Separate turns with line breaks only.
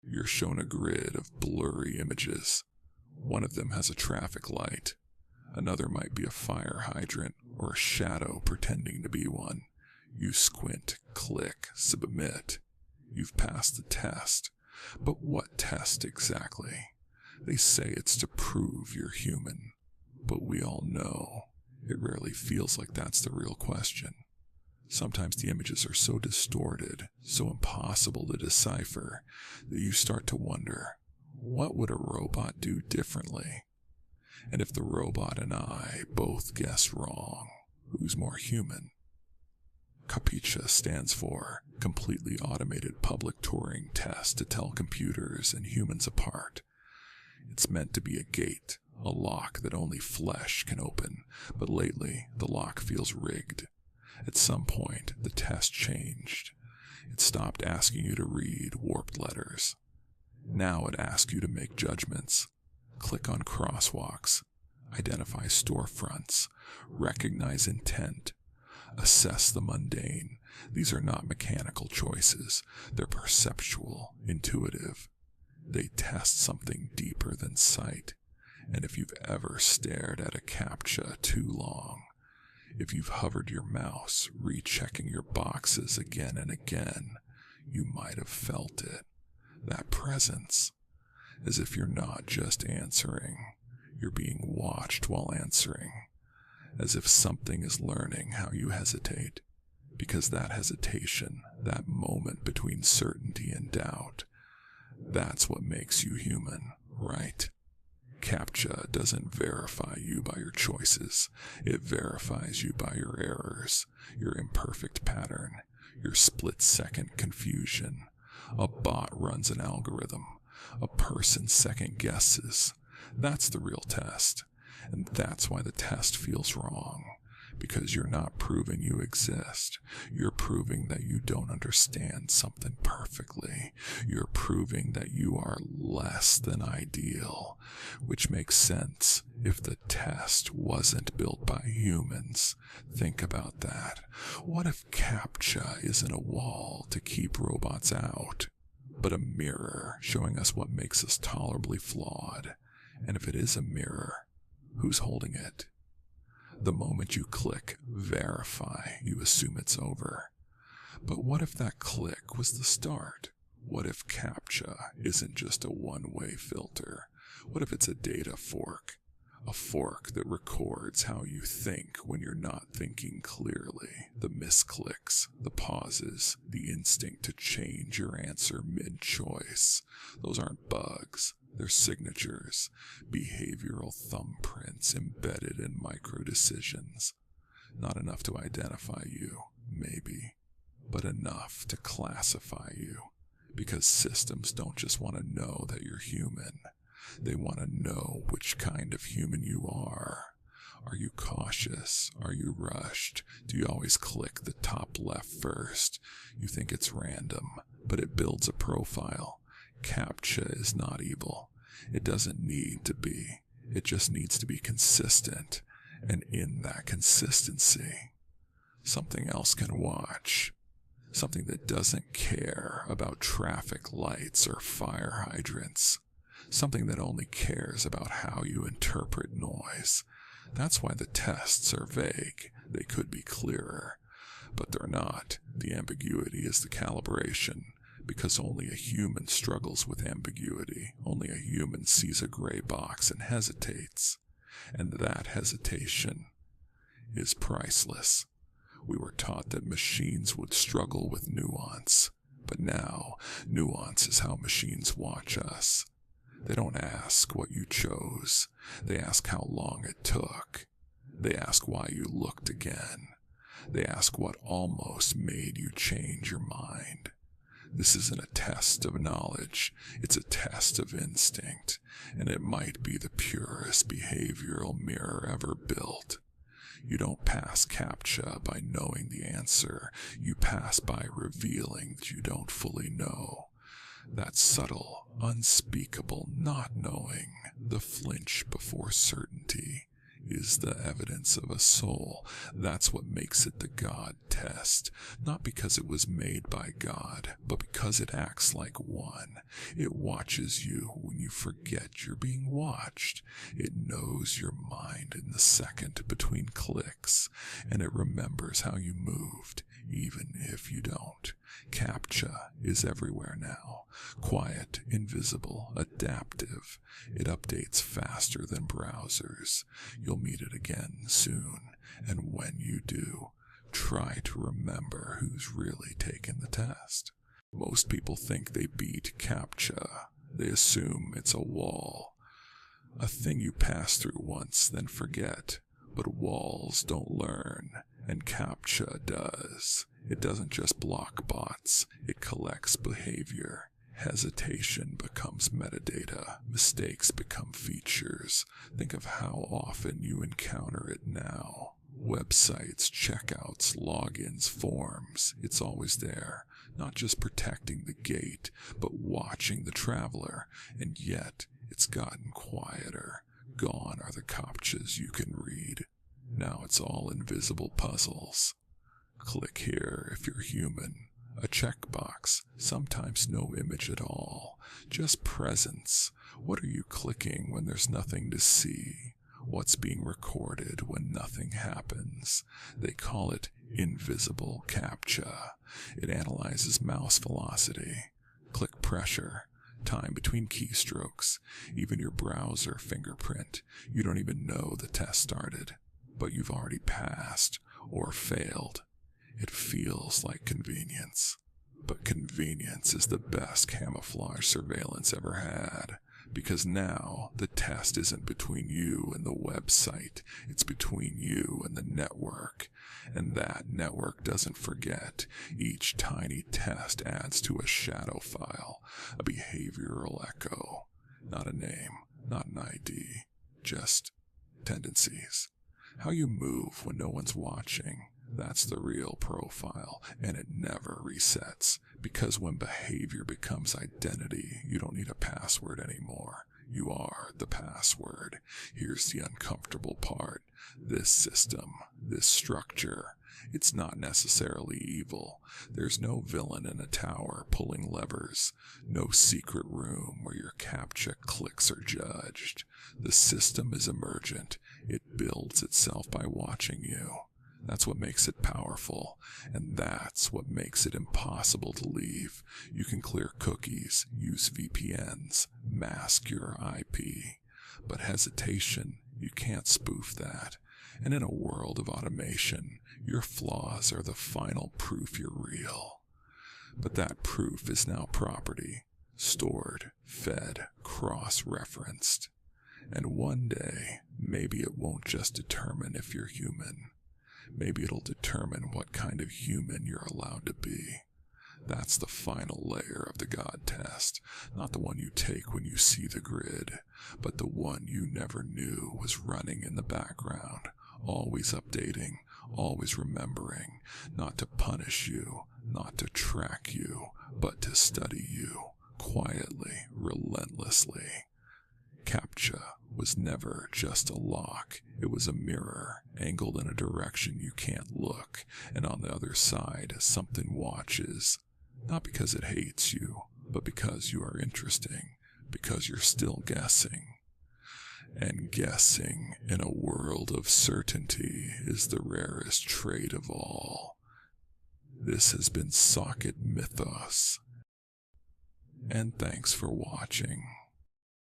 You're shown a grid of blurry images. One of them has a traffic light. Another might be a fire hydrant or a shadow pretending to be one. You squint, click, submit. You've passed the test. But what test exactly? They say it's to prove you're human. But we all know it rarely feels like that's the real question. Sometimes the images are so distorted, so impossible to decipher, that you start to wonder, what would a robot do differently? And if the robot and I both guess wrong, who's more human? CAPTCHA stands for Completely Automated Public Turing Test to tell computers and humans apart. It's meant to be a gate, a lock that only flesh can open, but lately the lock feels rigged. At some point, the test changed. It stopped asking you to read warped letters. Now it asks you to make judgments, click on crosswalks, identify storefronts, recognize intent, assess the mundane. These are not mechanical choices. They're perceptual, intuitive. They test something deeper than sight. And if you've ever stared at a CAPTCHA too long, if you've hovered your mouse, rechecking your boxes again and again, you might have felt it. That presence. As if you're not just answering, you're being watched while answering. As if something is learning how you hesitate. Because that hesitation, that moment between certainty and doubt, that's what makes you human, right? CAPTCHA doesn't verify you by your choices. It verifies you by your errors, your imperfect pattern, your split-second confusion. A bot runs an algorithm. A person second guesses. That's the real test. And that's why the test feels wrong. Because you're not proving you exist. You're proving that you don't understand something perfectly. You're proving that you are less than ideal. Which makes sense if the test wasn't built by humans. Think about that. What if CAPTCHA isn't a wall to keep robots out, but a mirror showing us what makes us tolerably flawed? And if it is a mirror, who's holding it? The moment you click verify, you assume it's over. But what if that click was the start? What if CAPTCHA isn't just a one-way filter? What if it's a data fork? A fork that records how you think when you're not thinking clearly. The misclicks, the pauses, the instinct to change your answer mid-choice. Those aren't bugs. They're signatures, behavioral thumbprints embedded in micro-decisions. Not enough to identify you, maybe, but enough to classify you. Because systems don't just want to know that you're human. They want to know which kind of human you are. Are you cautious? Are you rushed? Do you always click the top left first? You think it's random, but it builds a profile. CAPTCHA is not evil. It doesn't need to be. It just needs to be consistent. And in that consistency, something else can watch. Something that doesn't care about traffic lights or fire hydrants. Something that only cares about how you interpret noise. That's why the tests are vague. They could be clearer. But they're not. The ambiguity is the calibration. Because only a human struggles with ambiguity. Only a human sees a gray box and hesitates. And that hesitation is priceless. We were taught that machines would struggle with nuance. But now, nuance is how machines watch us. They don't ask what you chose. They ask how long it took. They ask why you looked again. They ask what almost made you change your mind. This isn't a test of knowledge, it's a test of instinct, and it might be the purest behavioral mirror ever built. You don't pass CAPTCHA by knowing the answer, you pass by revealing that you don't fully know. That subtle, unspeakable not knowing, the flinch before certainty, is the evidence of a soul. That's what makes it the God test. Not because it was made by God, but because it acts like one. It watches you when you forget you're being watched. It knows your mind in the second between clicks, and it remembers how you moved, even if you don't. CAPTCHA is everywhere now. Quiet, invisible, adaptive. It updates faster than browsers. You'll meet it again soon, and when you do, try to remember who's really taken the test. Most people think they beat CAPTCHA. They assume it's a wall, a thing you pass through once, then forget. But walls don't learn, and CAPTCHA does. It doesn't just block bots, it collects behavior. Hesitation becomes metadata, mistakes become features. Think of how often you encounter it now. Websites, checkouts, logins, forms, it's always there. Not just protecting the gate, but watching the traveler. And yet, it's gotten quieter. Gone are the CAPTCHAs you can read. Now it's all invisible puzzles. Click here if you're human. A checkbox, sometimes no image at all. Just presence. What are you clicking when there's nothing to see? What's being recorded when nothing happens? They call it invisible CAPTCHA. It analyzes mouse velocity, click pressure, time between keystrokes, even your browser fingerprint. You don't even know the test started, but you've already passed or failed. It feels like convenience, but convenience is the best camouflage surveillance ever had, because now the test isn't between you and the website, it's between you and the network, and that network doesn't forget. Each tiny test adds to a shadow file, a behavioral echo, not a name, not an ID, just tendencies. How you move when no one's watching. That's the real profile, and it never resets, because when behavior becomes identity, you don't need a password anymore. You are the password. Here's the uncomfortable part. This system, this structure, it's not necessarily evil. There's no villain in a tower pulling levers, no secret room where your CAPTCHA clicks are judged. The system is emergent. It builds itself by watching you. That's what makes it powerful, and that's what makes it impossible to leave. You can clear cookies, use VPNs, mask your IP, but hesitation, you can't spoof that. And in a world of automation, your flaws are the final proof you're real. But that proof is now property, stored, fed, cross-referenced. And one day, maybe it won't just determine if you're human. Maybe it'll determine what kind of human you're allowed to be. That's the final layer of the God test, not the one you take when you see the grid, but the one you never knew was running in the background, always updating, always remembering, not to punish you, not to track you, but to study you, quietly, relentlessly. CAPTCHA was never just a lock. It was a mirror, angled in a direction you can't look, and on the other side, something watches. Not because it hates you, but because you are interesting, because you're still guessing. And guessing in a world of certainty is the rarest trait of all. This has been Socket Mythos, and thanks for watching.